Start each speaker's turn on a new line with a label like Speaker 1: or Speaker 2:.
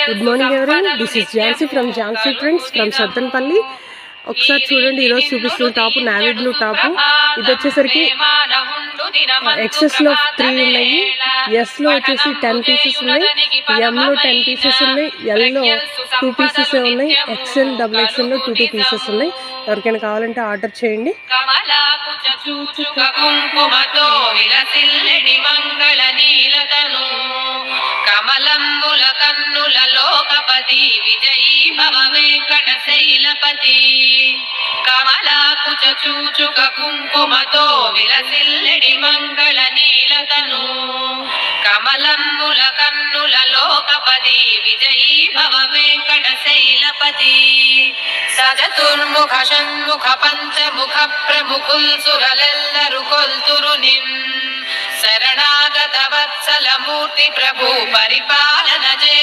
Speaker 1: Good morning everyone, this is Jhansi from Jhansi trends from Sattenapalli. ఒకసారి చూడండి, ఈరోజు చూపిస్తున్న టాపు నావీ బ్లూ టాపు. ఇది వచ్చేసరికి ఎక్సెస్లో 3 ఉన్నాయి, ఎస్లో వచ్చేసి 10 పీసెస్ ఉన్నాయి, ఎంలో 10 పీసెస్ ఉన్నాయి, ఎల్లో 2 పీసెస్ ఉన్నాయి, ఎక్సెల్ డబుల్ ఎక్సెల్లో 2 పీసెస్ ఉన్నాయి. ఎవరికైనా కావాలంటే ఆర్డర్ చేయండి. కమలంబుల కన్నుల లోకపతి విజయీ భవ వెంకటశైలపతి. కమలాకుచ చూచుక కుంకుమతో విలసిల్లెడి మంగళ నీలతను. కమలంబుల కన్నుల లోకపతి విజయీ భవ వెంకటశైలపతి. సజతుర్ముఖ షణ్ముఖ పంచముఖ ప్రముఖుల్ సురలెల్లరు కొల్తురు నిం. శరణాగత వత్సల మూర్తి ప్రభు పరిపాలన జయ